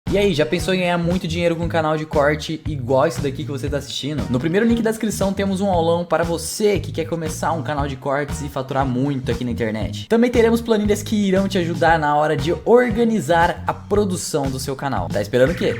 E aí, já pensou em ganhar muito dinheiro com um canal de corte igual esse daqui que você está assistindo? No primeiro link da descrição temos um aulão para você que quer começar um canal de cortes e faturar muito aqui na internet. Também teremos planilhas que irão te ajudar na hora de organizar a produção do seu canal. Tá esperando o quê?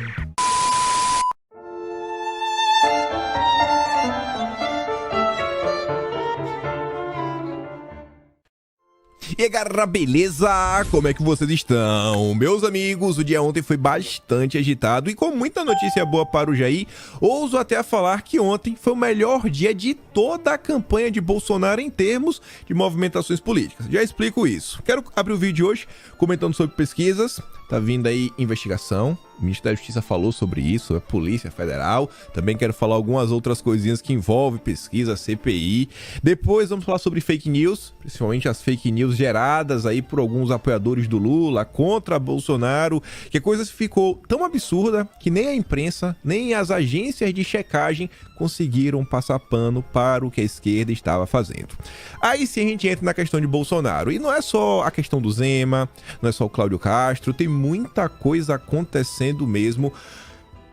E aí galera, beleza? Como é que vocês estão? Meus amigos, o dia ontem foi bastante agitado e com muita notícia boa para o Jair. Ouso até falar que ontem foi o melhor dia de toda a campanha de Bolsonaro em termos de movimentações políticas. Já explico isso. Quero abrir o vídeo hoje comentando sobre pesquisas. Tá vindo aí investigação. O Ministério da Justiça falou sobre isso, a Polícia Federal. Também quero falar algumas outras coisinhas que envolvem pesquisa, CPI. Depois vamos falar sobre fake news, principalmente as fake news geradas aí por alguns apoiadores do Lula contra Bolsonaro, que a coisa ficou tão absurda que nem a imprensa, nem as agências de checagem conseguiram passar pano para o que a esquerda estava fazendo. Aí sim a gente entra na questão de Bolsonaro. E não é só a questão do Zema, não é só o Cláudio Castro, tem muita coisa acontecendo mesmo.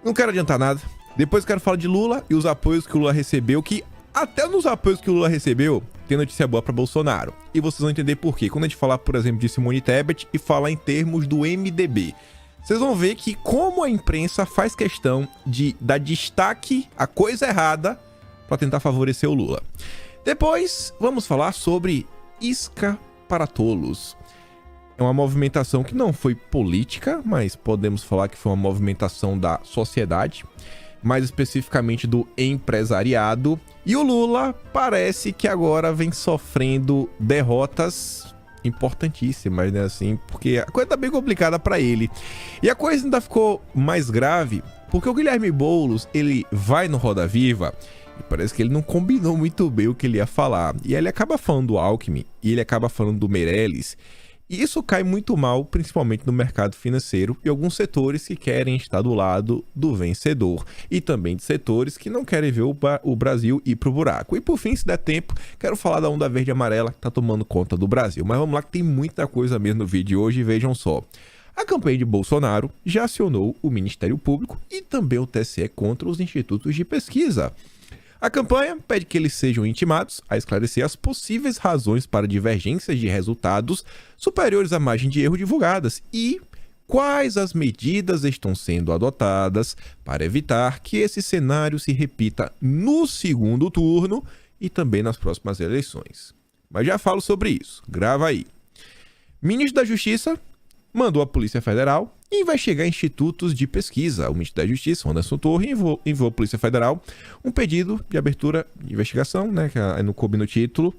Não quero adiantar nada. Depois quero falar de Lula e os apoios que o Lula recebeu, que até nos apoios que o Lula recebeu, tem notícia boa para Bolsonaro. E vocês vão entender por quê. Quando a gente falar, por exemplo, de Simone Tebet e falar em termos do MDB, vocês vão ver que como a imprensa faz questão de dar destaque à coisa errada para tentar favorecer o Lula. Depois, vamos falar sobre isca para tolos. É uma movimentação que não foi política, mas podemos falar que foi uma movimentação da sociedade, mais especificamente do empresariado. E o Lula parece que agora vem sofrendo derrotas importantíssimas, né, assim, porque a coisa tá bem complicada para ele. E a coisa ainda ficou mais grave, porque o Guilherme Boulos, ele vai no Roda Viva e parece que ele não combinou muito bem o que ele ia falar. E aí ele acaba falando do Alckmin, e ele acaba falando do Meirelles. E isso cai muito mal, principalmente no mercado financeiro e alguns setores que querem estar do lado do vencedor. E também de setores que não querem ver o Brasil ir pro buraco. E por fim, se der tempo, quero falar da onda verde e amarela que tá tomando conta do Brasil. Mas vamos lá que tem muita coisa mesmo no vídeo de hoje, vejam só. A campanha de Bolsonaro já acionou o Ministério Público e também o TSE contra os institutos de pesquisa. A campanha pede que eles sejam intimados a esclarecer as possíveis razões para divergências de resultados superiores à margem de erro divulgadas e quais as medidas estão sendo adotadas para evitar que esse cenário se repita no segundo turno e também nas próximas eleições. Mas já falo sobre isso, grava aí. Ministro da Justiça mandou a Polícia Federal investigar institutos de pesquisa. O ministro da Justiça, Anderson Torres, enviou à Polícia Federal um pedido de abertura de investigação, né, que não coube no título,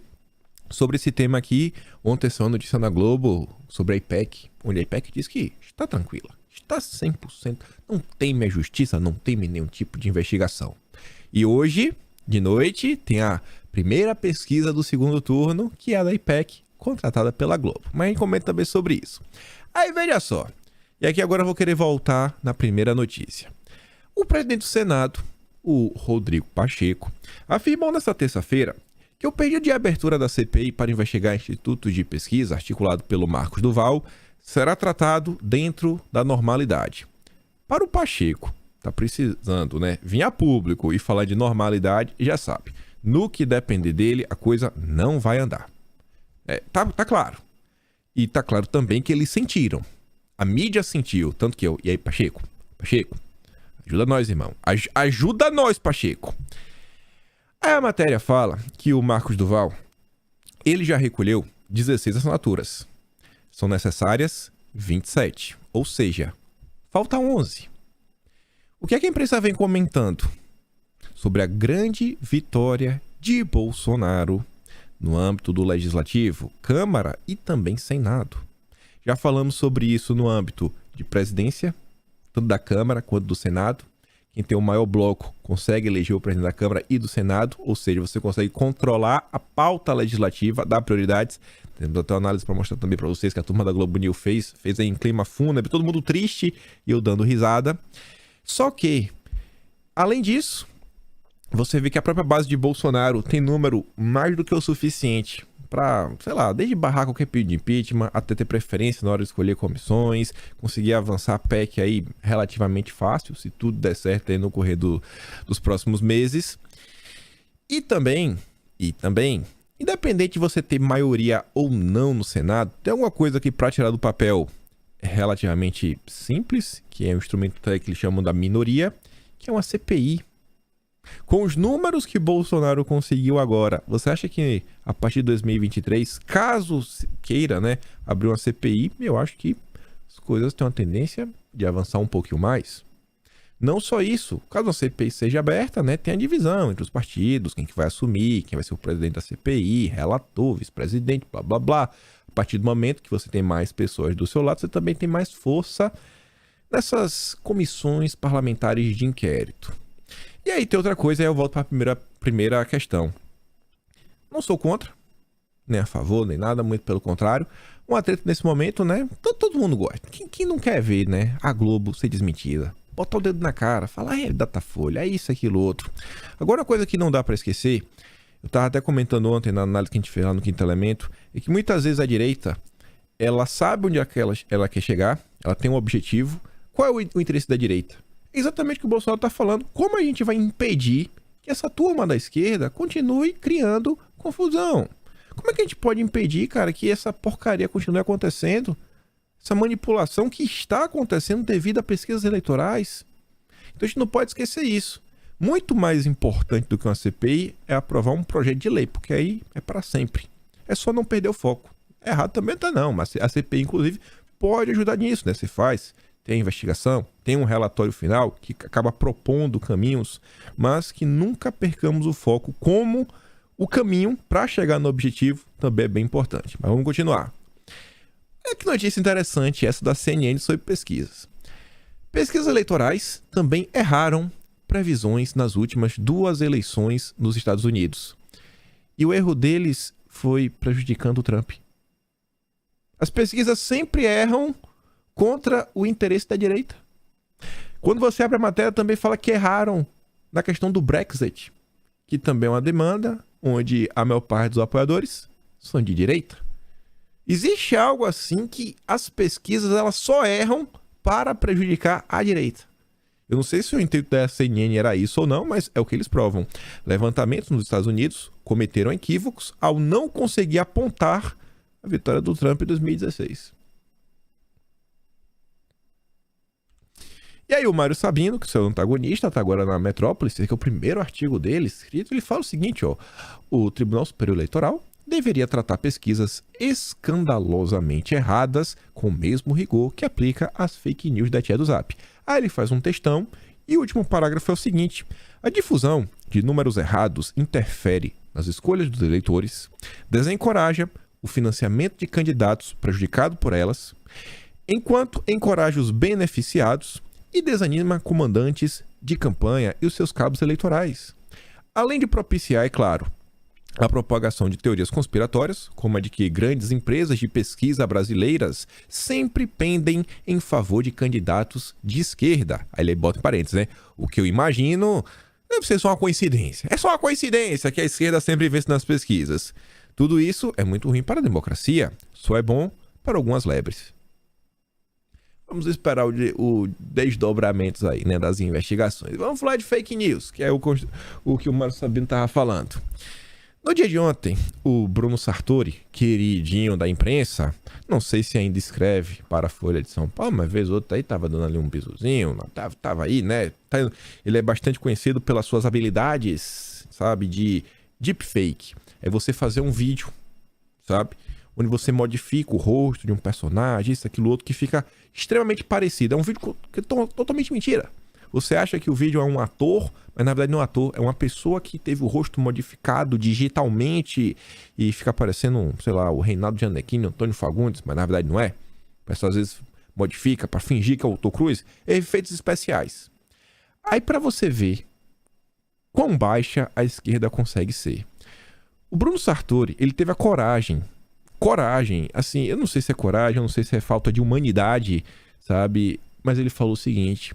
sobre esse tema aqui. Ontem saiu uma notícia na Globo sobre a IPEC, onde a IPEC diz que está tranquila, está 100%, não teme a justiça, não teme nenhum tipo de investigação. E hoje, de noite, tem a primeira pesquisa do segundo turno, que é a da IPEC, contratada pela Globo. Mas a gente comenta também sobre isso. Aí veja só, e aqui agora eu vou querer voltar na primeira notícia. O presidente do Senado, o Rodrigo Pacheco, afirmou nesta terça-feira que o pedido de abertura da CPI para investigar institutos de pesquisa, articulado pelo Marcos Duval, será tratado dentro da normalidade. Para o Pacheco, tá precisando, né, vir a público e falar de normalidade, já sabe, no que depender dele, a coisa não vai andar. Tá claro. E tá claro também que eles sentiram. A mídia sentiu, tanto que eu... E aí, Pacheco, ajuda nós, irmão. Ajuda nós, Pacheco. Aí a matéria fala que o Marcos Duval, ele já recolheu 16 assinaturas. São necessárias 27. Ou seja, falta 11. O que é que a imprensa vem comentando? Sobre a grande vitória de Bolsonaro no âmbito do Legislativo, Câmara e também Senado. Já falamos sobre isso no âmbito de presidência, tanto da Câmara quanto do Senado. Quem tem o maior bloco consegue eleger o presidente da Câmara e do Senado, ou seja, você consegue controlar a pauta legislativa, dar prioridades. Temos até uma análise para mostrar também para vocês que a turma da Globo News fez aí em clima fúnebre, todo mundo triste e eu dando risada. Só que, além disso, você vê que a própria base de Bolsonaro tem número mais do que o suficiente para, sei lá, desde barrar qualquer pedido de impeachment, até ter preferência na hora de escolher comissões, conseguir avançar a PEC aí relativamente fácil, se tudo der certo aí no correr dos próximos meses. E também, independente de você ter maioria ou não no Senado, tem alguma coisa que para tirar do papel é relativamente simples, que é um instrumento que eles chamam da minoria, que é uma CPI. Com os números que Bolsonaro conseguiu agora, você acha que a partir de 2023, caso queira, né, abrir uma CPI, eu acho que as coisas têm uma tendência de avançar um pouquinho mais. Não só isso, caso a CPI seja aberta, né, tem a divisão entre os partidos, quem que vai assumir, quem vai ser o presidente da CPI, relator, vice-presidente, blá blá blá. A partir do momento que você tem mais pessoas do seu lado, você também tem mais força nessas comissões parlamentares de inquérito. E aí tem outra coisa, aí eu volto para a primeira questão. Não sou contra, nem a favor, nem nada, muito pelo contrário. Uma treta nesse momento, né? Todo mundo gosta. Quem não quer ver, né? A Globo ser desmentida. Botar o dedo na cara, falar, é Datafolha, é isso, aquilo, outro. Agora, uma coisa que não dá para esquecer, eu tava até comentando ontem na análise que a gente fez lá no Quinto Elemento, é que muitas vezes a direita, ela sabe onde é que ela quer chegar, ela tem um objetivo. Qual é o interesse da direita? Exatamente o que o Bolsonaro está falando. Como a gente vai impedir que essa turma da esquerda continue criando confusão? Como é que a gente pode impedir, cara, que essa porcaria continue acontecendo? Essa manipulação que está acontecendo devido a pesquisas eleitorais? Então a gente não pode esquecer isso. Muito mais importante do que uma CPI é aprovar um projeto de lei, porque aí é para sempre. É só não perder o foco. Errado também tá não, mas a CPI, inclusive, pode ajudar nisso, né? Se faz... Tem investigação, tem um relatório final que acaba propondo caminhos, mas que nunca percamos o foco, como o caminho para chegar no objetivo também é bem importante. Mas vamos continuar. Que notícia interessante essa da CNN sobre pesquisas. Pesquisas eleitorais também erraram previsões nas últimas 2 eleições nos Estados Unidos. E o erro deles foi prejudicando o Trump. As pesquisas sempre erram contra o interesse da direita. Quando você abre a matéria, também fala que erraram na questão do Brexit, que também é uma demanda onde a maior parte dos apoiadores são de direita. Existe algo assim que as pesquisas elas só erram para prejudicar a direita. Eu não sei se o intuito da CNN era isso ou não, mas é o que eles provam. Levantamentos nos Estados Unidos cometeram equívocos ao não conseguir apontar a vitória do Trump em 2016. E aí o Mário Sabino, que é o antagonista, está agora na Metrópolis, que é o primeiro artigo dele escrito, ele fala o seguinte, ó: o Tribunal Superior Eleitoral deveria tratar pesquisas escandalosamente erradas com o mesmo rigor que aplica às fake news da tia do Zap. Aí ele faz um textão e o último parágrafo é o seguinte: a difusão de números errados interfere nas escolhas dos eleitores, desencoraja o financiamento de candidatos prejudicado por elas, enquanto encoraja os beneficiados e desanima comandantes de campanha e os seus cabos eleitorais. Além de propiciar, é claro, a propagação de teorias conspiratórias, como a de que grandes empresas de pesquisa brasileiras sempre pendem em favor de candidatos de esquerda. Aí ele bota em parênteses, né? O que eu imagino deve ser só uma coincidência. É só uma coincidência que a esquerda sempre vence nas pesquisas. Tudo isso é muito ruim para a democracia, só é bom para algumas lebres. Vamos esperar o desdobramentos aí, né, das investigações. Vamos falar de fake news, que é o que o Mário Sabino estava falando. No dia de ontem, o Bruno Sartori, queridinho da imprensa, não sei se ainda escreve para a Folha de São Paulo, mas vez ou outra aí tava dando ali um bisuzinho, tava aí, né? Ele é bastante conhecido pelas suas habilidades, sabe, de deepfake. É você fazer um vídeo, sabe, onde você modifica o rosto de um personagem, isso, aquilo, outro, que fica extremamente parecido. É um vídeo que é totalmente mentira. Você acha que o vídeo é um ator, mas na verdade não é um ator, é uma pessoa que teve o rosto modificado digitalmente e fica parecendo, sei lá, o Reinaldo Gianecchini, Antônio Fagundes, mas na verdade não é. A pessoa às vezes modifica para fingir que é o Tom Cruise. É efeitos especiais. Aí para você ver quão baixa a esquerda consegue ser. O Bruno Sartori, ele teve a coragem, assim, eu não sei se é coragem, eu não sei se é falta de humanidade, sabe? Mas ele falou o seguinte: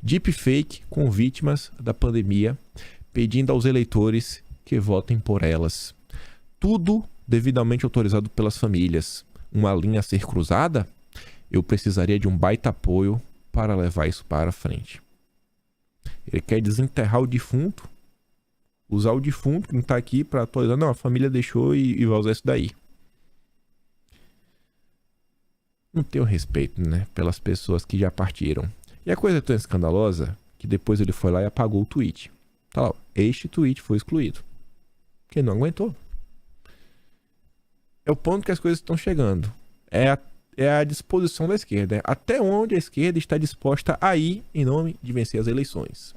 deepfake com vítimas da pandemia, pedindo aos eleitores que votem por elas. Tudo devidamente autorizado pelas famílias, uma linha a ser cruzada, eu precisaria de um baita apoio para levar isso para frente. Ele quer desenterrar o defunto, usar o defunto que não está aqui para atualizar. Não, a família deixou e vai usar isso daí. Não tenho respeito, né, pelas pessoas que já partiram. E a coisa é tão escandalosa que depois ele foi lá e apagou o tweet. Tá lá, este tweet foi excluído. Porque não aguentou. É o ponto que as coisas estão chegando. É a disposição da esquerda. Até onde a esquerda está disposta a ir em nome de vencer as eleições.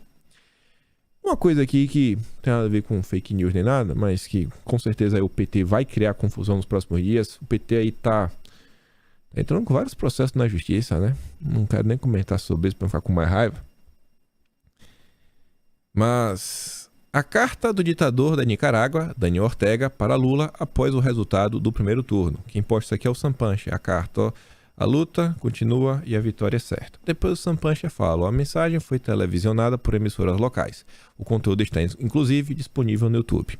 Uma coisa aqui que não tem nada a ver com fake news nem nada, mas que com certeza aí o PT vai criar confusão nos próximos dias. O PT aí tá entrando com vários processos na justiça, né? Não quero nem comentar sobre isso para não ficar com mais raiva. Mas a carta do ditador da Nicarágua, Daniel Ortega, para Lula após o resultado do primeiro turno. Quem posta isso aqui é o Sanpancha. A carta, ó. A luta continua e a vitória é certa. Depois o Sanpancha fala, a mensagem foi televisionada por emissoras locais. O conteúdo está, inclusive, disponível no YouTube.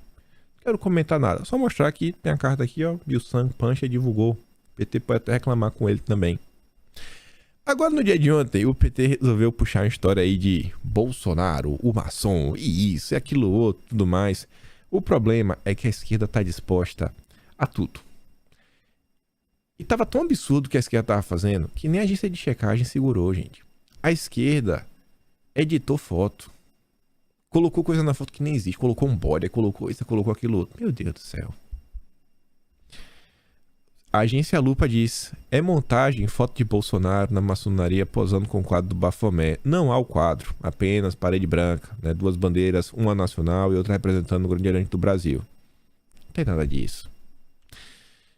Não quero comentar nada, só mostrar que tem a carta aqui, ó, e o Sanpancha divulgou. O PT pode até reclamar com ele também. Agora, no dia de ontem, o PT resolveu puxar uma história aí de Bolsonaro, o maçom, e isso, e aquilo outro, tudo mais. O problema é que a esquerda está disposta a tudo. E tava tão absurdo o que a esquerda tava fazendo que nem a agência de checagem segurou, gente. A esquerda editou foto. Colocou coisa na foto que nem existe. Colocou um body, colocou isso, colocou aquilo outro. Meu Deus do céu. A agência Lupa diz, é montagem foto de Bolsonaro na maçonaria posando com o quadro do Bafomé. Não há o quadro, apenas parede branca, né? Duas bandeiras, uma nacional e outra representando o grande oriente do Brasil. Não tem nada disso.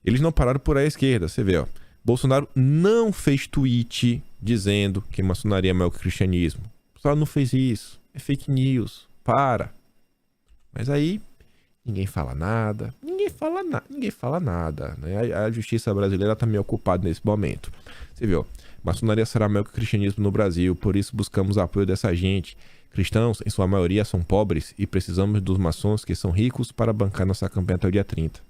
Eles não pararam por aí à esquerda, você vê, ó. Bolsonaro não fez tweet dizendo que maçonaria é maior que o cristianismo. Bolsonaro não fez isso. É fake news. Para. Mas aí, ninguém fala nada. Ninguém fala nada. Né? A justiça brasileira está meio ocupada nesse momento. Você viu, ó. Maçonaria será maior que o cristianismo no Brasil, por isso buscamos o apoio dessa gente. Cristãos, em sua maioria, são pobres e precisamos dos maçons que são ricos para bancar nossa campanha até o dia 30.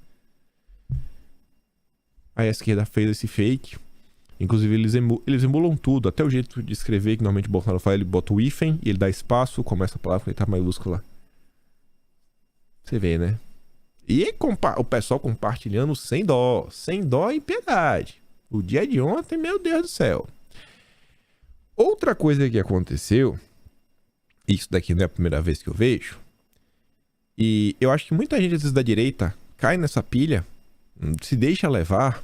Aí a esquerda fez esse fake. Inclusive eles emulam tudo. Até o jeito de escrever que normalmente o Bolsonaro faz. Ele bota o hífen e ele dá espaço. Começa a palavra com letra maiúscula. Você vê, né? E o pessoal compartilhando sem dó. Sem dó e piedade. O dia de ontem, meu Deus do céu. Outra coisa que aconteceu. Isso daqui não é a primeira vez que eu vejo. E eu acho que muita gente às vezes da direita cai nessa pilha. Se deixa levar.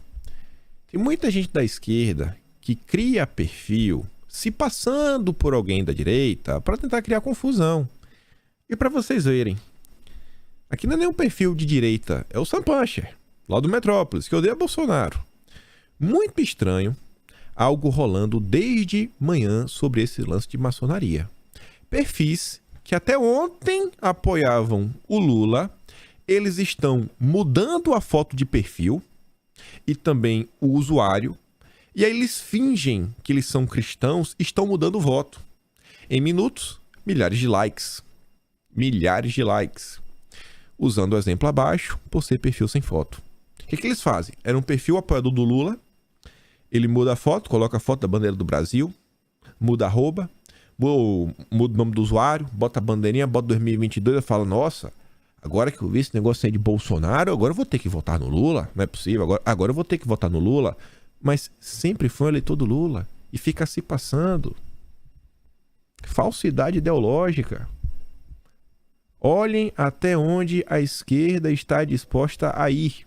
Tem muita gente da esquerda que cria perfil se passando por alguém da direita para tentar criar confusão. E para vocês verem, aqui não é nenhum perfil de direita, é o Sanpancha, lá do Metrópolis, que odeia Bolsonaro. Muito estranho, algo rolando desde manhã sobre esse lance de maçonaria. Perfis que até ontem apoiavam o Lula, eles estão mudando a foto de perfil e também o usuário, e aí eles fingem que eles são cristãos e estão mudando o voto. Em minutos, milhares de likes. Milhares de likes. Usando o exemplo abaixo, por ser perfil sem foto. O que eles fazem? Era um perfil apoiador do Lula, ele muda a foto, coloca a foto da bandeira do Brasil, muda a arroba, muda o nome do usuário, bota a bandeirinha, bota 2022 e fala, nossa, agora que eu vi esse negócio aí de Bolsonaro, agora eu vou ter que votar no Lula. Não é possível, agora eu vou ter que votar no Lula. Mas sempre foi um eleitor do Lula. E fica se passando. Falsidade ideológica. Olhem até onde a esquerda está disposta a ir.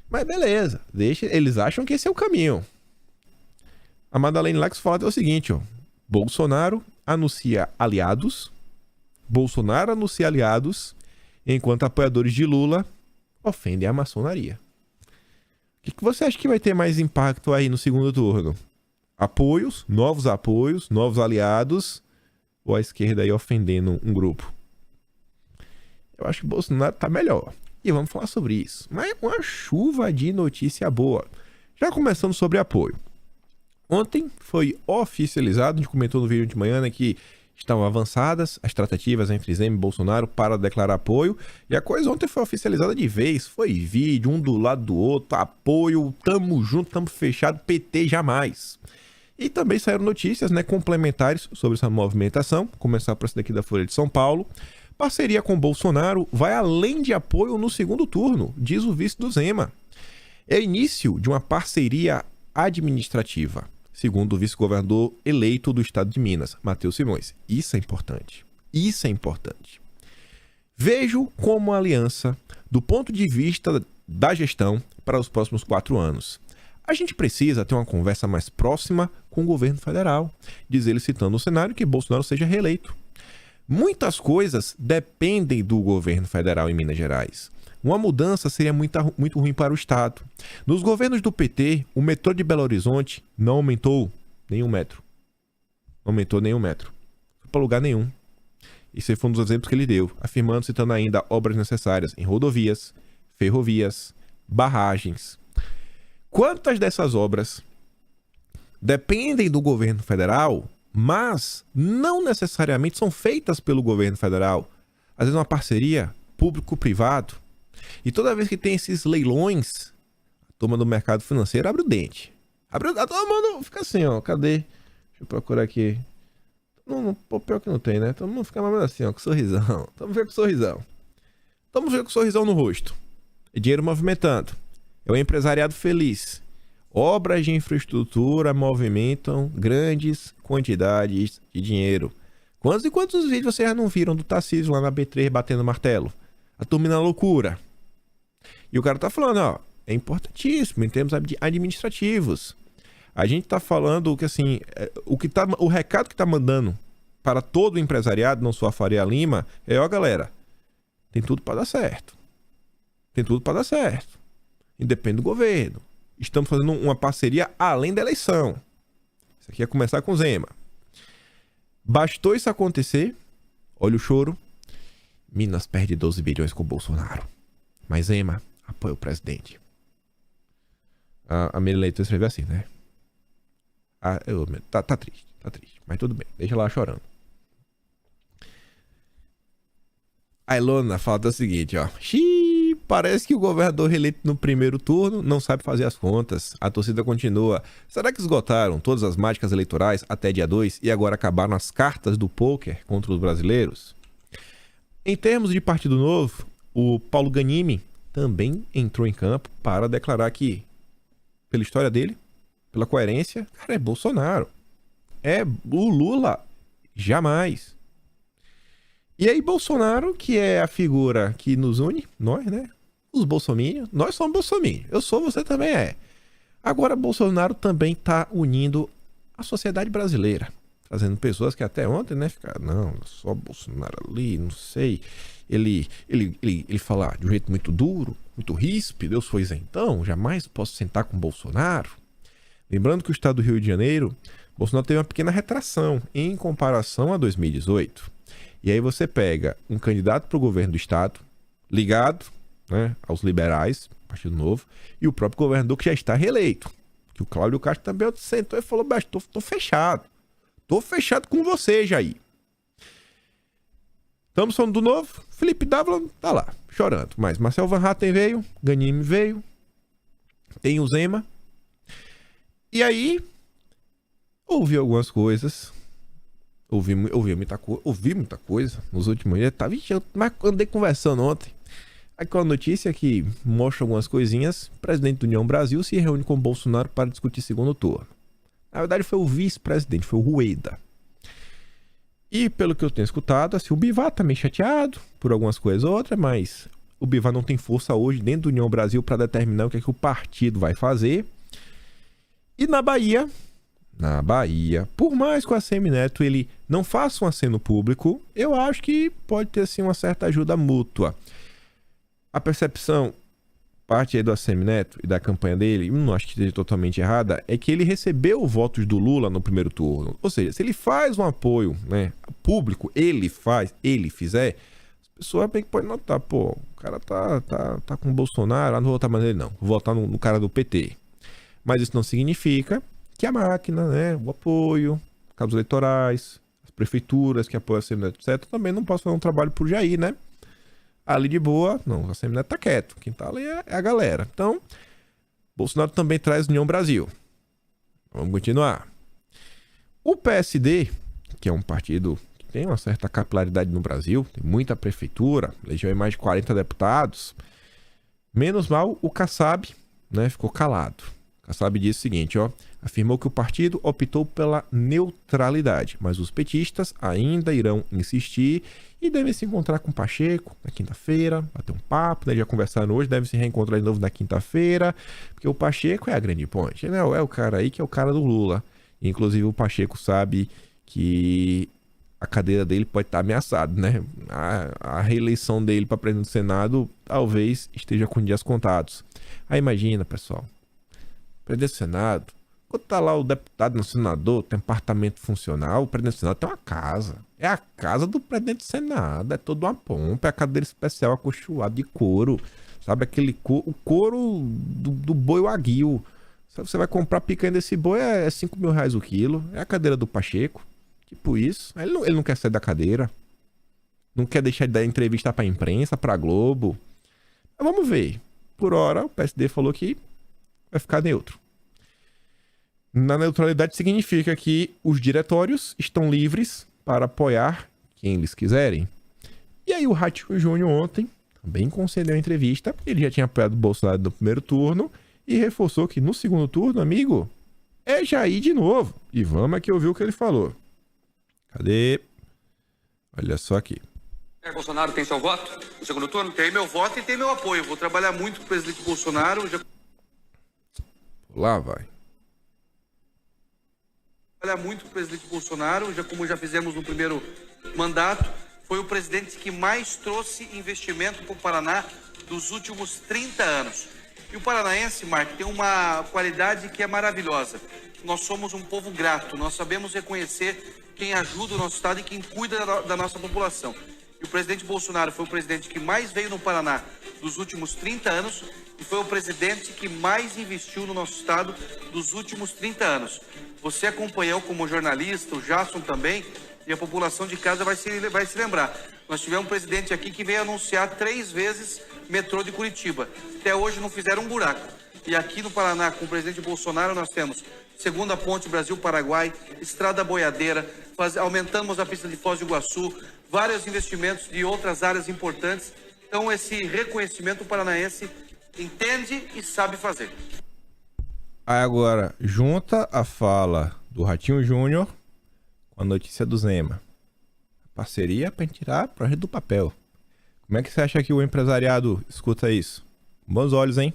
Mas beleza, eles acham que esse é o caminho. A Madalene Lax fala o seguinte, ó. Bolsonaro anuncia aliados, enquanto apoiadores de Lula ofendem a maçonaria. O que você acha que vai ter mais impacto aí no segundo turno? Apoios, novos aliados, ou a esquerda aí ofendendo um grupo? Eu acho que o Bolsonaro tá melhor. E vamos falar sobre isso. Mas uma chuva de notícia boa. Já começando sobre apoio. Ontem foi oficializado, a gente comentou no vídeo de manhã, né, que Estão avançadas as tratativas entre Zema e Bolsonaro para declarar apoio, e a coisa ontem foi oficializada de vez. Foi vídeo, um do lado do outro, apoio, tamo junto, tamo fechado, PT jamais. E também saíram notícias, né, complementares sobre essa movimentação. Começar por essa daqui da Folha de São Paulo. Parceria com Bolsonaro vai além de apoio no segundo turno, diz o vice do Zema. É o início de uma parceria administrativa, segundo o vice-governador eleito do estado de Minas, Matheus Simões. Isso é importante. Isso é importante. Vejo como aliança, do ponto de vista da gestão, para os próximos 4 anos. A gente precisa ter uma conversa mais próxima com o governo federal, diz ele citando o cenário que Bolsonaro seja reeleito. Muitas coisas dependem do governo federal em Minas Gerais. Uma mudança seria muito ruim para o estado. Nos governos do PT, o metrô de Belo Horizonte não aumentou nenhum metro. Não aumentou nenhum metro. Não foi para lugar nenhum. Esse foi um dos exemplos que ele deu, afirmando, citando ainda obras necessárias em rodovias, ferrovias, barragens. Quantas dessas obras dependem do governo federal, mas não necessariamente são feitas pelo governo federal? Às vezes uma parceria público-privado. E toda vez que tem esses leilões, a turma do mercado financeiro abre o dente. Todo mundo fica assim, ó, cadê? Deixa eu procurar aqui. Não, pior que não tem, né? Todo mundo fica mais assim, ó, com sorrisão. Tamo vendo com sorrisão. Tamo vendo com sorrisão no rosto. E dinheiro movimentando. É o empresariado feliz. Obras de infraestrutura movimentam grandes quantidades de dinheiro. Quantos e quantos vídeos vocês já não viram do Tarcísio lá na B3 batendo martelo? A turma na loucura. E o cara tá falando, ó, é importantíssimo em termos administrativos. A gente tá falando que, assim, o recado que tá mandando para todo o empresariado, não só a Faria Lima, é, ó, galera, tem tudo para dar certo. Tem tudo para dar certo. Independe do governo. Estamos fazendo uma parceria além da eleição. Isso aqui é começar com Zema. Bastou isso acontecer, olha o choro, Minas perde 12 bilhões com o Bolsonaro. Mas Zema apoia o presidente. A minha eleitora escreveu assim, né? Tá triste, mas tudo bem, deixa lá chorando. A Ilona fala o seguinte, ó. Xiii, parece que o governador reeleito no primeiro turno não sabe fazer as contas. A torcida continua. Será que esgotaram todas as mágicas eleitorais até dia 2 e agora acabaram as cartas do pôquer contra os brasileiros? Em termos de Partido Novo, o Paulo Ganimi também entrou em campo para declarar que, pela história dele, pela coerência, cara, é Bolsonaro. É o Lula. Jamais. E aí Bolsonaro, que é a figura que nos une, nós, né? Os bolsominions, nós somos bolsominions. Eu sou, você também é. Agora Bolsonaro também está unindo a sociedade brasileira. Trazendo pessoas que até ontem, né, ficaram, não, só Bolsonaro ali, não sei. Ele fala de um jeito muito duro, muito ríspido, eu sou isentão, jamais posso sentar com Bolsonaro. Lembrando que o estado do Rio de Janeiro, Bolsonaro teve uma pequena retração em comparação a 2018. E aí você pega um candidato para o governo do estado, ligado, né, aos liberais, Partido Novo, e o próprio governador que já está reeleito. Que o Cláudio Castro também sentou e falou, mas tô fechado. Tô fechado com você, Jair. Estamos falando do Novo, Felipe Dávila tá lá, chorando. Mas Marcel Van Hatten veio, Ganimi veio, tem o Zema. E aí, ouvi algumas coisas... Ouvi muita coisa nos últimos dias. Mas andei conversando ontem. Aqui uma notícia que mostra algumas coisinhas. O presidente da União Brasil se reúne com o Bolsonaro para discutir segundo turno. Na verdade foi o vice-presidente, foi o Rueda. E pelo que eu tenho escutado, assim, o Bivar tá meio chateado por algumas coisas ou outras, mas o Bivar não tem força hoje dentro da União Brasil para determinar o que é que o partido vai fazer. E na Bahia, por mais que o ACM Neto ele não faça um aceno público, eu acho que pode ter assim uma certa ajuda mútua. A percepção, parte aí do ACM Neto e da campanha dele, não acho que esteja totalmente errada, é que ele recebeu votos do Lula no primeiro turno. Ou seja, se ele faz um apoio, né, público, ele fizer, as pessoas bem que podem notar, pô, o cara tá com o Bolsonaro, não vou votar mais nele não, vou votar no cara do PT. Mas isso não significa que a máquina, né, o apoio, cabos eleitorais, as prefeituras que apoiam a Semineto, etc., também não posso fazer um trabalho por Jair, né? Ali de boa, não, a Semineto tá quieto. Quem tá ali é a galera. Então, Bolsonaro também traz União Brasil. Vamos continuar. O PSD, que é um partido que tem uma certa capilaridade no Brasil, tem muita prefeitura, elegeu mais de 40 deputados. Menos mal, o Kassab, né, ficou calado. O Kassab disse o seguinte, ó, afirmou que o partido optou pela neutralidade, mas os petistas ainda irão insistir e devem se encontrar com o Pacheco na quinta-feira, bater um papo, né, já conversaram hoje, devem se reencontrar de novo na quinta-feira, porque o Pacheco é a grande ponte, né, é o cara aí que é o cara do Lula. Inclusive o Pacheco sabe que a cadeira dele pode estar ameaçada, né? A reeleição dele para presidente do Senado talvez esteja com dias contados. Aí imagina, pessoal, presidente do Senado, quando tá lá o deputado no senador, tem apartamento funcional, o presidente do Senado tem uma casa. É a casa do presidente do Senado, é toda uma pompa, é a cadeira especial acolchoada de couro, sabe? O couro do boi wagyu. Você vai comprar picanha desse boi, é 5 mil reais o quilo. É a cadeira do Pacheco. Tipo isso. Ele não quer sair da cadeira. Não quer deixar de dar entrevista pra imprensa, pra Globo. Mas vamos ver. Por hora, o PSD falou que vai ficar neutro. Na neutralidade significa que os diretórios estão livres para apoiar quem eles quiserem. E aí o Ratinho Júnior ontem também concedeu a entrevista. Ele já tinha apoiado o Bolsonaro no primeiro turno. E reforçou que no segundo turno, amigo, é Jair de novo. E vamos aqui ouvir o que ele falou. Cadê? Olha só aqui. Bolsonaro tem seu voto no segundo turno? Tem meu voto e tem meu apoio. Vou trabalhar muito com o presidente Bolsonaro. Lá vai. Trabalhar muito com o presidente Bolsonaro, como já fizemos no primeiro mandato. Foi o presidente que mais trouxe investimento para o Paraná dos últimos 30 anos. E o paranaense, Marco, tem uma qualidade que é maravilhosa. Nós somos um povo grato, nós sabemos reconhecer quem ajuda o nosso estado e quem cuida da nossa população. E o presidente Bolsonaro foi o presidente que mais veio no Paraná dos últimos 30 anos e foi o presidente que mais investiu no nosso estado dos últimos 30 anos. Você acompanhou como jornalista, o Jasson também, e a população de casa vai se lembrar. Nós tivemos um presidente aqui que veio anunciar 3 vezes metrô de Curitiba. Até hoje não fizeram um buraco. E aqui no Paraná, com o presidente Bolsonaro, nós temos segunda ponte Brasil-Paraguai, estrada boiadeira, aumentamos a pista de Foz do Iguaçu, vários investimentos de outras áreas importantes. Então esse reconhecimento o paranaense entende e sabe fazer. Aí agora, junta a fala do Ratinho Júnior com a notícia do Zema. Parceria para tirar o projeto do papel. Como é que você acha que o empresariado escuta isso? Bons olhos, hein?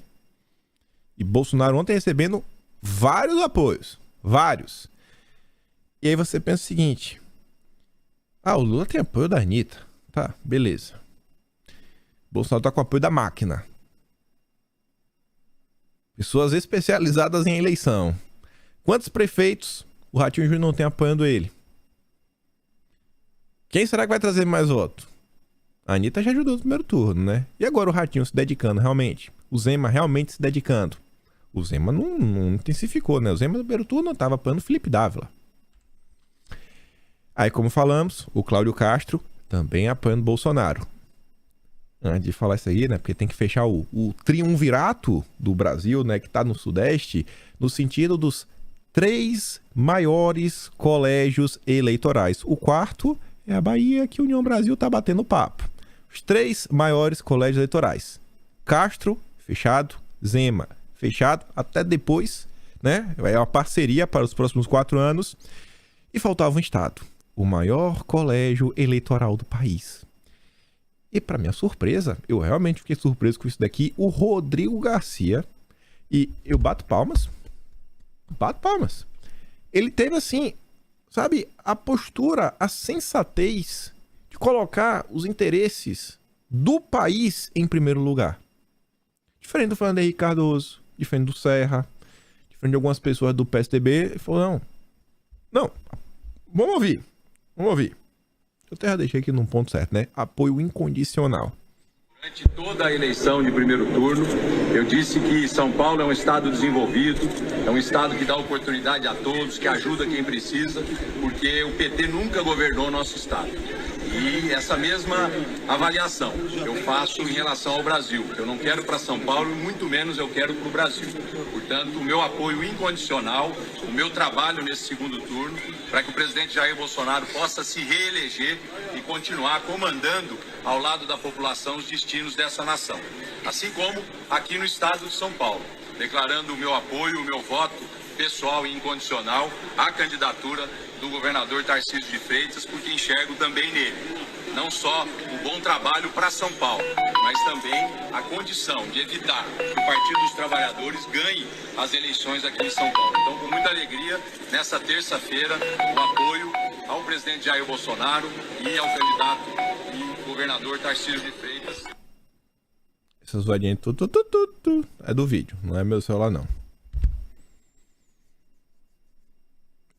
E Bolsonaro ontem recebendo vários apoios. Vários. E aí você pensa o seguinte. Ah, o Lula tem apoio da Anitta. Tá, beleza. Bolsonaro tá com apoio da máquina. Pessoas especializadas em eleição. Quantos prefeitos o Ratinho Júnior não tem apoiando ele? Quem será que vai trazer mais voto? A Anitta já ajudou no primeiro turno, né? E agora o Ratinho se dedicando realmente? O Zema realmente se dedicando? O Zema não intensificou, né? O Zema no primeiro turno estava apoiando o Felipe Dávila. Aí, como falamos, o Cláudio Castro também apoiando o Bolsonaro. Antes de falar isso aí, né? Porque tem que fechar o triunvirato do Brasil, né? Que tá no Sudeste, no sentido dos 3 maiores colégios eleitorais. O quarto é a Bahia, que a União Brasil tá batendo papo. Os 3 maiores colégios eleitorais. Castro, fechado. Zema, fechado. Até depois, né? É uma parceria para os próximos 4 anos. E faltava um estado. O maior colégio eleitoral do país. E para minha surpresa, eu realmente fiquei surpreso com isso daqui. O Rodrigo Garcia. E eu bato palmas. Bato palmas. Ele teve assim, sabe, a postura, a sensatez de colocar os interesses do país em primeiro lugar. Diferente do Fernando Henrique Cardoso, diferente do Serra, diferente de algumas pessoas do PSDB. Ele falou, não, vamos ouvir. Eu até já deixei aqui num ponto certo, né? Apoio incondicional. Durante toda a eleição de primeiro turno, eu disse que São Paulo é um estado desenvolvido, é um estado que dá oportunidade a todos, que ajuda quem precisa, porque o PT nunca governou nosso estado. E essa mesma avaliação eu faço em relação ao Brasil. Eu não quero para São Paulo e muito menos eu quero para o Brasil. Portanto, o meu apoio incondicional, o meu trabalho nesse segundo turno, para que o presidente Jair Bolsonaro possa se reeleger e continuar comandando ao lado da população os destinos dessa nação. Assim como aqui no estado de São Paulo, declarando o meu apoio, o meu voto pessoal e incondicional à candidatura do governador Tarcísio de Freitas, porque enxergo também nele não só o bom trabalho para São Paulo, mas também a condição de evitar que o Partido dos Trabalhadores ganhe as eleições aqui em São Paulo. Então, com muita alegria, nessa terça-feira, o apoio ao presidente Jair Bolsonaro e ao candidato e governador Tarcísio de Freitas. Essa zoadinha é do vídeo, não é meu celular não.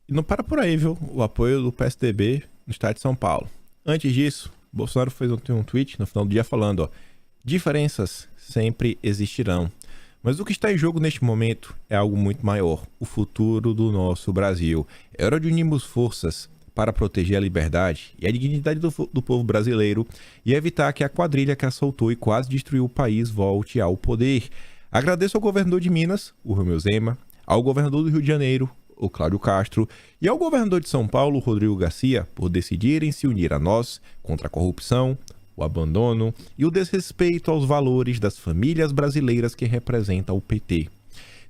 E não para por aí, viu? O apoio do PSDB no estado de São Paulo. Antes disso, Bolsonaro fez um tweet no final do dia falando, ó, diferenças sempre existirão. Mas o que está em jogo neste momento é algo muito maior, o futuro do nosso Brasil. É hora de unirmos forças para proteger a liberdade e a dignidade do povo brasileiro e evitar que a quadrilha que assaltou e quase destruiu o país volte ao poder. Agradeço ao governador de Minas, o Romeu Zema, ao governador do Rio de Janeiro, o Cláudio Castro, e ao governador de São Paulo, Rodrigo Garcia, por decidirem se unir a nós contra a corrupção, o abandono e o desrespeito aos valores das famílias brasileiras que representam o PT.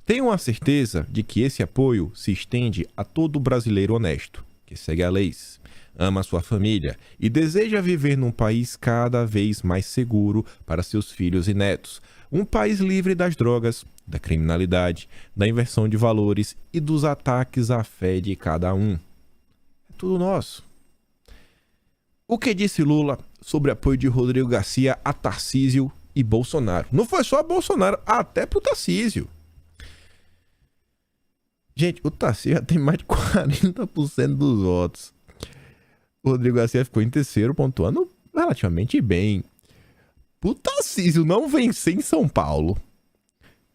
Tenham a certeza de que esse apoio se estende a todo brasileiro honesto, que segue a leis, ama a sua família e deseja viver num país cada vez mais seguro para seus filhos e netos. Um país livre das drogas, da criminalidade, da inversão de valores e dos ataques à fé de cada um. É tudo nosso. O que disse Lula sobre apoio de Rodrigo Garcia a Tarcísio e Bolsonaro? Não foi só a Bolsonaro, até pro Tarcísio. Gente, o Tarcísio já tem mais de 40% dos votos. O Rodrigo Garcia ficou em terceiro, pontuando relativamente bem. O Tarcísio não vencer em São Paulo.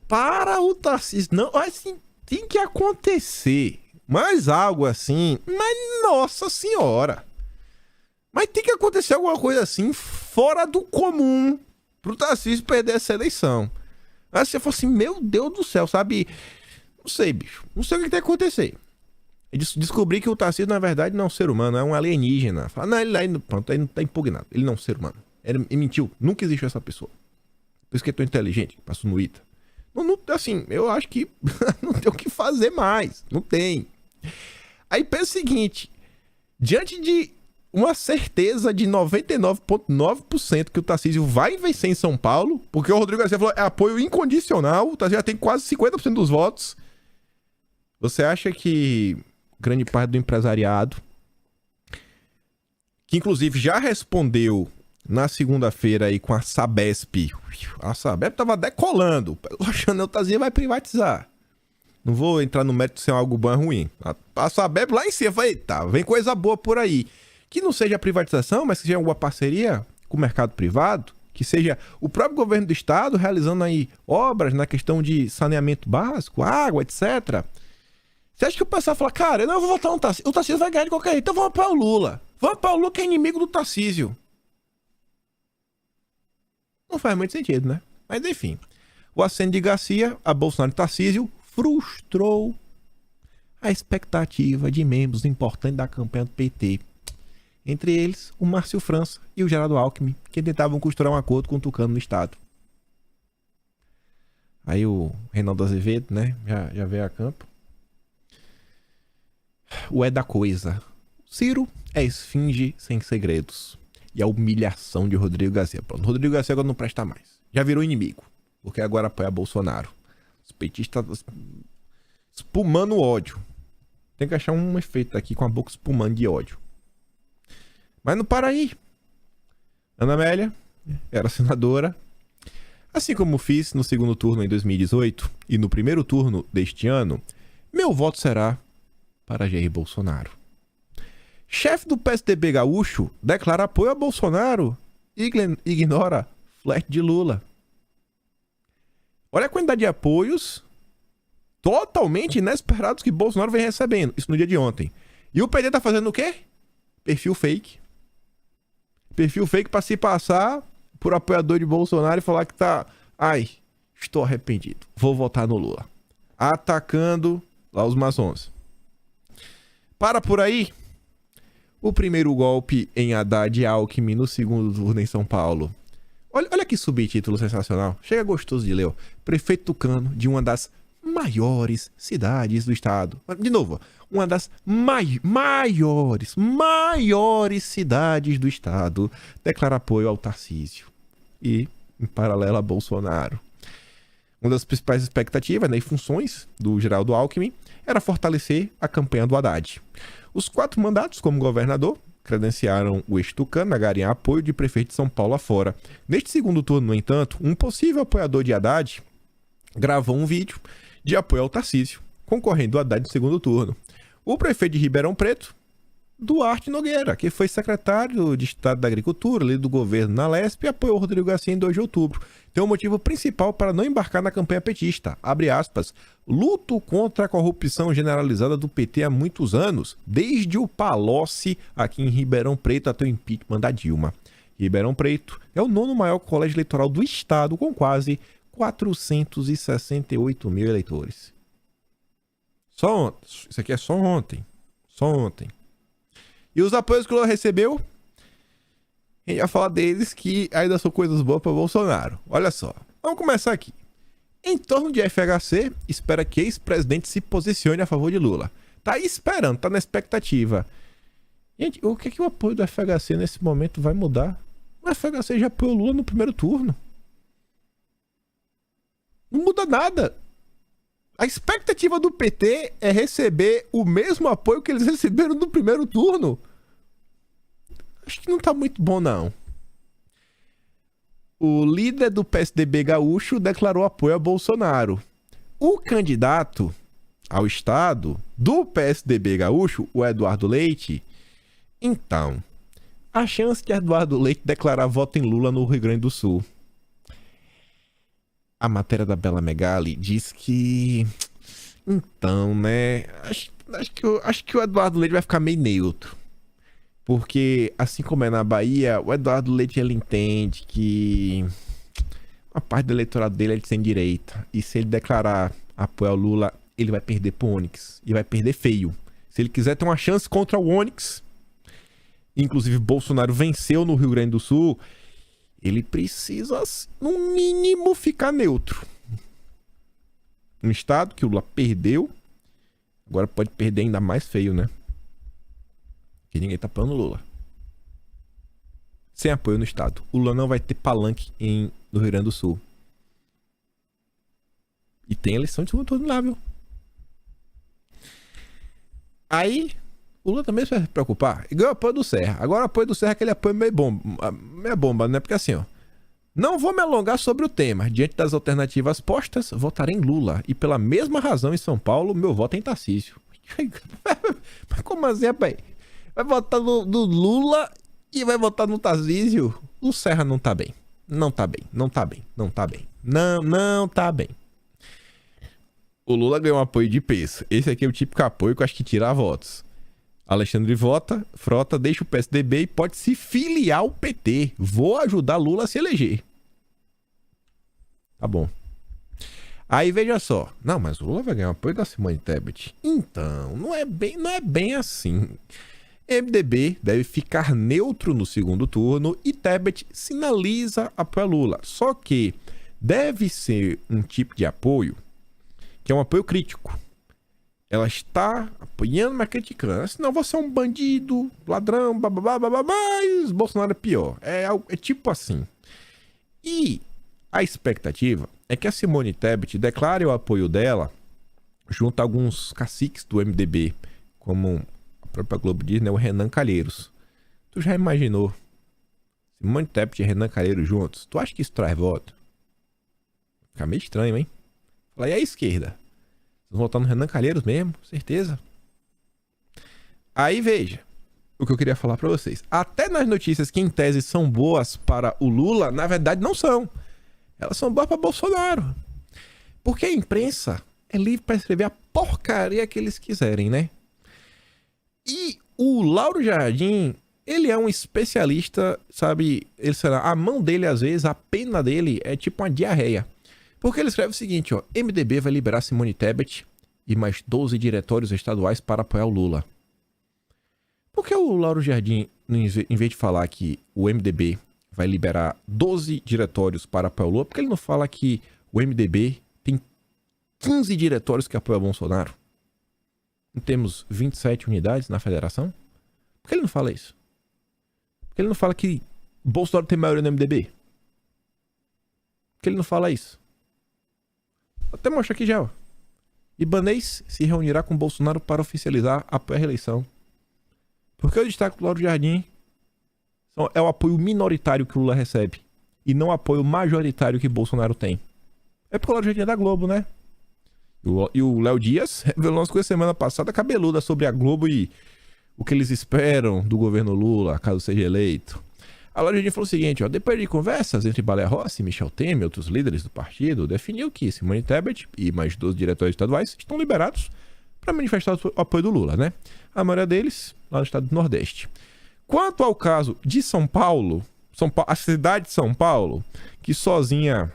Para o Tarcísio, não, assim, tem que acontecer mais algo assim, mas nossa senhora. Mas tem que acontecer alguma coisa assim, fora do comum, pro Tarcísio perder essa eleição. Aí você falou assim, meu Deus do céu, sabe? Não sei, bicho, não sei o que tem que acontecer. Eu descobri que o Tarcísio, na verdade, não é um ser humano, é um alienígena. Fala, não, ele não tá impugnado, ele não é um ser humano. Ele mentiu, nunca existiu essa pessoa. Por isso que ele é tão inteligente, passou no ITA. Não, assim, eu acho que não tem o que fazer mais. Não tem. Aí pensa o seguinte, diante de uma certeza de 99,9% que o Tarcísio vai vencer em São Paulo, porque o Rodrigo Garcia falou, é apoio incondicional, o Tarcísio já tem quase 50% dos votos. Você acha que grande parte do empresariado, que inclusive já respondeu na segunda-feira aí com a Sabesp tava decolando, achando que o Tarcísio vai privatizar. Não vou entrar no mérito se é algo bom ou ruim. A Sabesp lá em cima, falei, tá, vem coisa boa por aí. Que não seja a privatização, mas que seja alguma parceria com o mercado privado, que seja o próprio governo do estado realizando aí obras na questão de saneamento básico, água, etc. Você acha que o pessoal fala, cara, eu não vou votar no Tarcísio, o Tarcísio vai ganhar de qualquer jeito, então vamos para o Lula. Vamos para o Lula que é inimigo do Tarcísio. Não faz muito sentido, né? Mas enfim, o aceno de Garcia a Bolsonaro e Tarcísio frustrou a expectativa de membros importantes da campanha do PT. Entre eles, o Márcio França e o Geraldo Alckmin, que tentavam costurar um acordo com o Tucano no estado. Aí o Reinaldo Azevedo, né, já veio a campo. O é da coisa. Ciro é esfinge sem segredos. E a humilhação de Rodrigo Garcia. Pronto, Rodrigo Garcia agora não presta mais. Já virou inimigo, porque agora apoia Bolsonaro. Os petistas espumando ódio. Tem que achar um efeito aqui com a boca espumando de ódio. Mas não para aí. Ana Amélia era senadora. Assim como fiz no segundo turno em 2018 e no primeiro turno deste ano, meu voto será para Jair Bolsonaro. Chefe do PSDB gaúcho declara apoio a Bolsonaro e ignora flerte de Lula. Olha a quantidade de apoios totalmente inesperados que Bolsonaro vem recebendo. Isso no dia de ontem. E o PT tá fazendo o quê? Perfil fake. Perfil fake pra se passar por apoiador de Bolsonaro e falar que tá... Ai, estou arrependido. Vou votar no Lula. Atacando lá os maçons. Para por aí. O primeiro golpe em Haddad e Alckmin no segundo turno em São Paulo. Olha que subtítulo sensacional. Chega gostoso de ler. Ó. Prefeito tucano de uma das maiores cidades do estado. De novo, uma das maiores cidades do estado declara apoio ao Tarcísio. E, em paralelo, a Bolsonaro. Uma das principais expectativas, né, e funções do Geraldo Alckmin era fortalecer a campanha do Haddad. Os 4 mandatos como governador credenciaram o ex-tucano a ganhar apoio de prefeito de São Paulo afora. Neste segundo turno, no entanto, um possível apoiador de Haddad gravou um vídeo de apoio ao Tarcísio, concorrendo ao Haddad no segundo turno. O prefeito de Ribeirão Preto, Duarte Nogueira, que foi secretário de Estado da Agricultura, líder do governo na Lesp, e apoiou Rodrigo Garcia em 2 de outubro. Tem um motivo principal para não embarcar na campanha petista. Abre aspas. Luto contra a corrupção generalizada do PT há muitos anos, desde o Palocci aqui em Ribeirão Preto até o impeachment da Dilma. Ribeirão Preto é o 9º maior colégio eleitoral do estado, com quase 468 mil eleitores. Só ontem. Isso aqui é só ontem. Só ontem. E os apoios que o Lula recebeu, a gente vai falar deles que ainda são coisas boas para Bolsonaro. Olha só, vamos começar aqui. Em torno de FHC, espera que ex-presidente se posicione a favor de Lula. Tá aí esperando, tá na expectativa. Gente, o que é que o apoio do FHC nesse momento vai mudar? O FHC já apoiou Lula no primeiro turno. Não muda nada. A expectativa do PT é receber o mesmo apoio que eles receberam no primeiro turno. Acho que não tá muito bom, não. O líder do PSDB gaúcho declarou apoio a Bolsonaro. O candidato ao estado do PSDB gaúcho, o Eduardo Leite, então, a chance de Eduardo Leite declarar voto em Lula no Rio Grande do Sul. A matéria da Bela Megali diz que... Então, né? Acho que o Eduardo Leite vai ficar meio neutro. Porque, assim como é na Bahia, o Eduardo Leite, ele entende que uma parte do eleitorado dele é de centro-direita. E se ele declarar apoio ao Lula, ele vai perder pro Onyx. E vai perder feio. Se ele quiser ter uma chance contra o Onyx, inclusive Bolsonaro venceu no Rio Grande do Sul, ele precisa, no mínimo, ficar neutro. Um estado que o Lula perdeu, agora pode perder ainda mais feio, né? Que ninguém tá apoiando o Lula. Sem apoio no estado. O Lula não vai ter palanque no Rio Grande do Sul. E tem eleição de segundo turno lá, viu? Aí, o Lula também vai se preocupar. E ganhou o apoio do Serra. Agora o apoio do Serra é aquele apoio meio bomba, né? Porque assim, ó. Não vou me alongar sobre o tema. Diante das alternativas postas, votarei em Lula. E pela mesma razão em São Paulo, meu voto é em Tarcísio. Mas como assim, rapaz? Vai votar no Lula e vai votar no Tarcísio? O Serra não tá bem. Não tá bem. Não tá bem. Não tá bem. Não tá bem. O Lula ganhou um apoio de peso. Esse aqui é o típico apoio que eu acho que tira votos. Alexandre Frota deixa o PSDB e pode se filiar ao PT. Vou ajudar Lula a se eleger. Tá bom. Aí veja só. Não, mas o Lula vai ganhar o apoio da Simone Tebet. Então, não é bem assim. MDB deve ficar neutro no segundo turno e Tebet sinaliza apoio a Lula. Só que deve ser um tipo de apoio que é um apoio crítico. Ela está apoiando, mas criticando. Senão você é um bandido, ladrão, bababá, mas Bolsonaro é pior. É tipo assim. E a expectativa é que a Simone Tebet declare o apoio dela junto a alguns caciques do MDB, como a própria Globo diz, né, o Renan Calheiros. Tu já imaginou Simone Tebet e Renan Calheiros juntos? Tu acha que isso traz voto? Fica meio estranho, hein? Fala, e a esquerda? Vocês vão votar no Renan Calheiros mesmo? Certeza? Aí veja. o que eu queria falar pra vocês. Até nas notícias que em tese são boas para o Lula, na verdade não são. Elas são boas para Bolsonaro. Porque a imprensa é livre para escrever a porcaria que eles quiserem, né? E o Lauro Jardim, ele é um especialista, sabe? Ele, sei lá, a mão dele, às vezes, a pena dele é tipo uma diarreia. Porque ele escreve o seguinte, ó. MDB vai liberar Simone Tebet e mais 12 diretórios estaduais para apoiar o Lula. Por que o Lauro Jardim, em vez de falar que o MDB vai liberar 12 diretórios para apoiar o Lula, por que ele não fala que o MDB tem 15 diretórios que apoiam o Bolsonaro? Não temos 27 unidades na federação? Por que ele não fala isso? Por que ele não fala que Bolsonaro tem maioria no MDB? Por que ele não fala isso? Vou até mostrar aqui já, ó. Ibanez se reunirá com Bolsonaro para oficializar a pré-eleição. Por que eu destaco o Lauro Jardim? É o apoio minoritário que o Lula recebe. E não o apoio majoritário que Bolsonaro tem. É porque o Lauro Jardim é da Globo, né? E o Léo Dias revelou umas coisas semana passada cabeluda sobre a Globo e o que eles esperam do governo Lula, caso seja eleito. A Lauro Jardim falou o seguinte, ó. Depois de conversas entre Baleia Rossi, Michel Temer e outros líderes do partido, definiu que Simone Tebet e mais 12 diretórios estaduais estão liberados para manifestar o apoio do Lula, né? A maioria deles lá no estado do Nordeste. Quanto ao caso de São Paulo, a cidade de São Paulo, que sozinha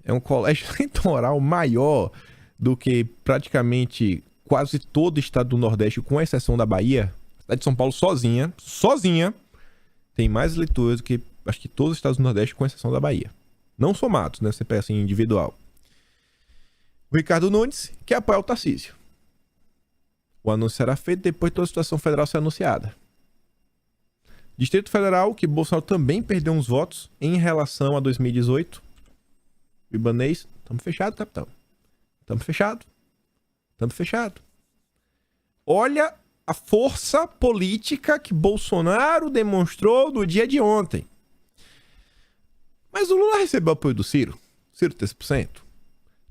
é um colégio eleitoral maior do que praticamente quase todo o estado do Nordeste, com exceção da Bahia. A cidade de São Paulo sozinha, tem mais eleitores do que acho que todos os estados do Nordeste, com exceção da Bahia. Não somados, né? Você pega assim individual. O Ricardo Nunes, que apoia o Tarcísio. O anúncio será feito depois de toda a situação federal ser anunciada. Distrito Federal, que Bolsonaro também perdeu uns votos em relação a 2018. O Ibanez, estamos fechados, capitão. Estamos fechados. Olha a força política que Bolsonaro demonstrou no dia de ontem. Mas o Lula recebeu apoio do Ciro? Ciro 3%?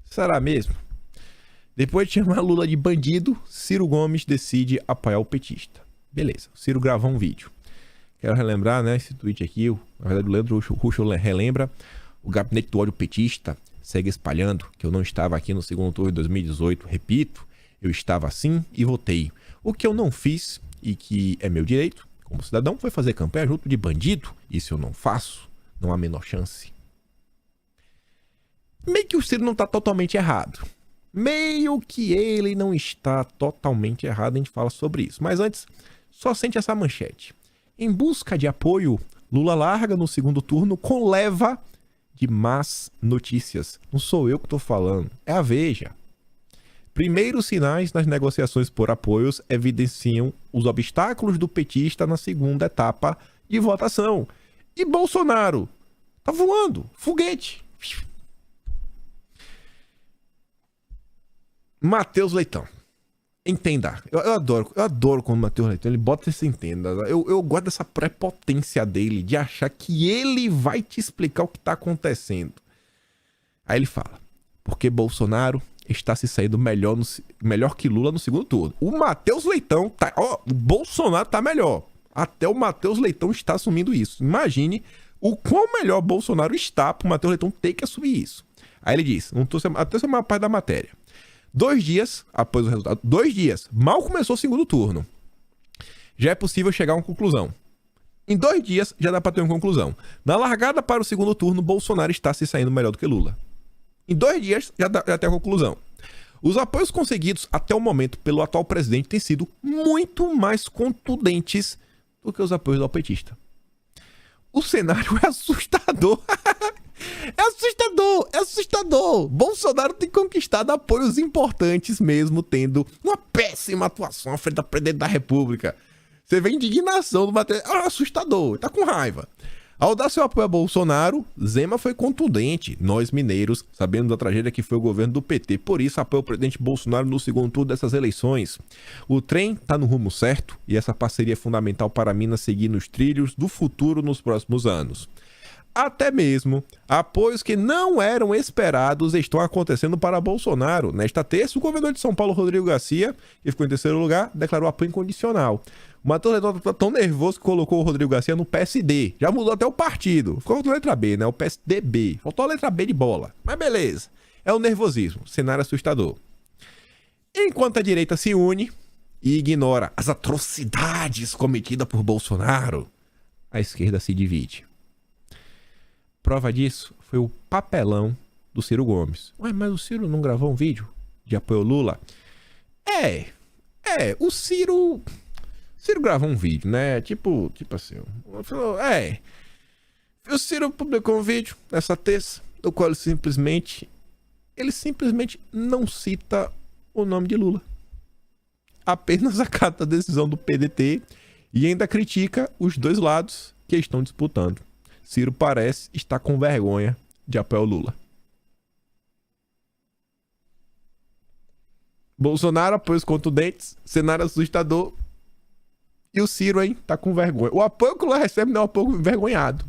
Será mesmo? Depois de chamar Lula de bandido, Ciro Gomes decide apoiar o petista. Beleza, o Ciro gravou um vídeo. Quero relembrar, né, esse tweet aqui, na verdade o Leandro Ruxo relembra, o gabinete do ódio petista segue espalhando que eu não estava aqui no segundo turno de 2018. Repito, eu estava sim e votei. O que eu não fiz, e que é meu direito, como cidadão, foi fazer campanha junto de bandido. Isso eu não faço, não há a menor chance. Meio que o Ciro não está totalmente errado. Meio que ele não está totalmente errado, a gente fala sobre isso. Mas antes, só sente essa manchete. Em busca de apoio, Lula larga no segundo turno com leva de más notícias. Não sou eu que estou falando, é a Veja. Primeiros sinais nas negociações por apoios evidenciam os obstáculos do petista na segunda etapa de votação. E Bolsonaro tá voando, foguete. Matheus Leitão. Entenda. Eu adoro quando o Matheus Leitão ele bota esse entenda. Eu gosto dessa prepotência dele de achar que ele vai te explicar o que tá acontecendo. Aí ele fala: porque Bolsonaro está se saindo melhor que Lula no segundo turno. O Matheus Leitão tá. Ó, o Bolsonaro tá melhor. Até o Matheus Leitão está assumindo isso. Imagine o quão melhor Bolsonaro está para o Matheus Leitão ter que assumir isso. Aí ele diz: não tô até a maior parte da matéria. 2 dias após o resultado, 2 dias, mal começou o segundo turno, já é possível chegar a uma conclusão. Em 2 dias já dá para ter uma conclusão. Na largada para o segundo turno, Bolsonaro está se saindo melhor do que Lula. Em 2 dias já tem a conclusão. Os apoios conseguidos até o momento pelo atual presidente têm sido muito mais contundentes do que os apoios do petista. O cenário é assustador. É assustador. Bolsonaro tem conquistado apoios importantes mesmo tendo uma péssima atuação à frente da presidente da República. Você vê a indignação do Matheus. Assustador, tá com raiva. Ao dar seu apoio a Bolsonaro, Zema foi contundente. Nós, mineiros, sabemos da tragédia que foi o governo do PT. Por isso, apoia o presidente Bolsonaro no segundo turno dessas eleições. O trem tá no rumo certo e essa parceria é fundamental para Minas seguir nos trilhos do futuro nos próximos anos. Até mesmo apoios que não eram esperados estão acontecendo para Bolsonaro. Nesta terça, o governador de São Paulo, Rodrigo Garcia, que ficou em terceiro lugar, declarou apoio incondicional. O Matheus Redondo tá tão nervoso que colocou o Rodrigo Garcia no PSD. Já mudou até o partido. Ficou com a letra B, né? O PSDB. Faltou a letra B de bola. Mas beleza. É o nervosismo. Cenário assustador. Enquanto a direita se une e ignora as atrocidades cometidas por Bolsonaro, a esquerda se divide. Prova disso foi o papelão do Ciro Gomes. Ué, mas o Ciro não gravou um vídeo de apoio ao Lula? O Ciro gravou um vídeo, né? Tipo assim. O Ciro publicou um vídeo nessa terça, no qual ele simplesmente não cita o nome de Lula. Apenas acata a decisão do PDT e ainda critica os dois lados que estão disputando. Ciro parece estar com vergonha de apoiar o Lula. Bolsonaro apoia os contundentes, cenário assustador. E o Ciro, hein, tá com vergonha. O apoio que o Lula recebe não é um pouco envergonhado.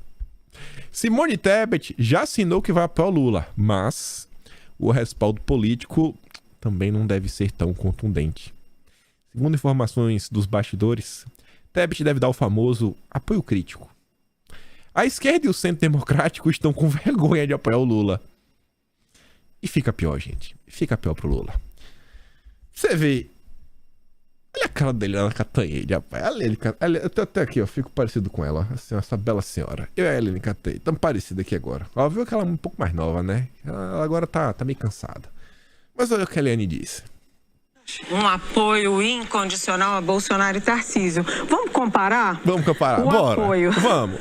Simone Tebet já assinou que vai apoiar o Lula, mas o respaldo político também não deve ser tão contundente. Segundo informações dos bastidores, Tebet deve dar o famoso apoio crítico. A esquerda e o centro democrático estão com vergonha de apoiar o Lula. E fica pior, gente. Fica pior pro Lula. Você vê. Olha a cara dele na Catanhede, rapaz. Eu tô até aqui, eu fico parecido com ela. Assim, essa bela senhora. Eu e a Helene Catanhede. Estamos parecidos aqui agora. Óbvio que ela é um pouco mais nova, né? Ela agora tá meio cansada. Mas olha o que a Helene disse. Um apoio incondicional a Bolsonaro e Tarcísio. Vamos comparar? Vamos comparar, bora. Apoio Vamos.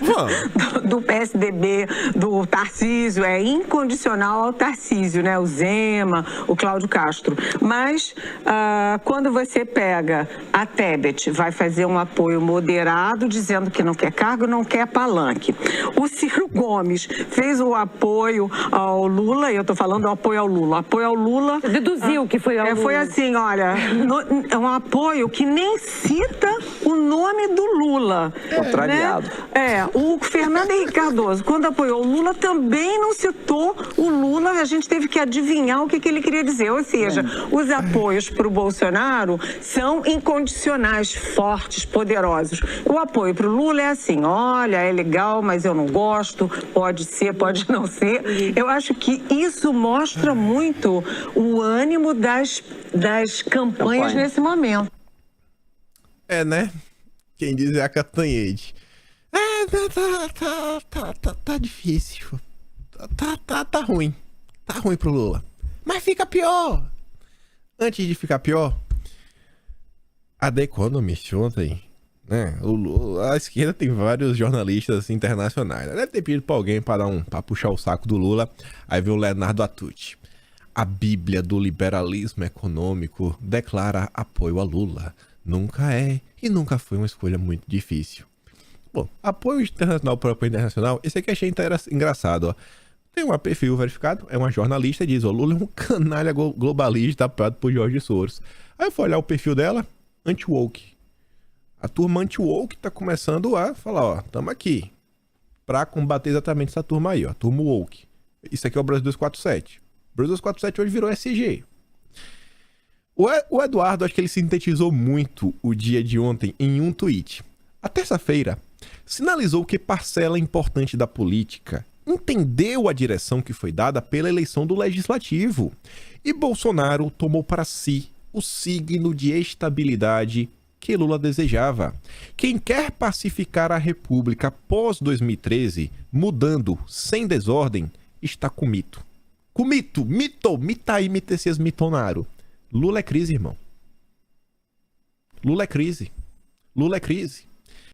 do PSDB, do Tarcísio, é incondicional ao Tarcísio, né? O Zema, o Cláudio Castro. Mas quando você pega a Tebet, vai fazer um apoio moderado, dizendo que não quer cargo, não quer palanque. O Ciro Gomes fez o apoio ao Lula, e eu tô falando do apoio ao Lula. Apoio ao Lula... Deduziu que foi ao Lula. Foi assim, olha, é um apoio que nem cita o nome do Lula. Contrariado. Né? O Fernando Henrique Cardoso, quando apoiou o Lula, também não citou o Lula. A gente teve que adivinhar o que ele queria dizer. Ou seja, os apoios para o Bolsonaro são incondicionais, fortes, poderosos. O apoio para o Lula é assim, olha, é legal, mas eu não gosto, pode ser, pode não ser. Eu acho que isso mostra muito o ânimo das campanhas nesse momento. Né? Quem diz é a Catanhede. Tá difícil. Tá ruim. Tá ruim pro Lula. Mas fica pior. Antes de ficar pior, a The Economist ontem, né? A esquerda tem vários jornalistas internacionais. Deve ter pedido pra alguém pra puxar o saco do Lula. Aí veio o Leonardo Atucci. A Bíblia do liberalismo econômico declara apoio a Lula. Nunca é e nunca foi uma escolha muito difícil. Bom, apoio internacional para apoio internacional, esse aqui achei engraçado, ó. Tem um perfil verificado, é uma jornalista, diz, ó, Lula é um canalha globalista apoiado por Jorge Soros. Aí eu fui olhar o perfil dela, anti-woke. A turma anti-woke tá começando a falar, ó, tamo aqui pra combater exatamente essa turma aí, ó, turma woke. Isso aqui é o Brasil 247. O Brasil 247 hoje virou SG. O Eduardo, acho que ele sintetizou muito o dia de ontem em um tweet. A terça-feira sinalizou que parcela importante da política entendeu a direção que foi dada pela eleição do Legislativo e Bolsonaro tomou para si o signo de estabilidade que Lula desejava. Quem quer pacificar a República pós 2013, mudando sem desordem, está com mito. Com mito, mitai, Messias mitonaro. Lula é crise, irmão. Lula é crise. Lula é crise.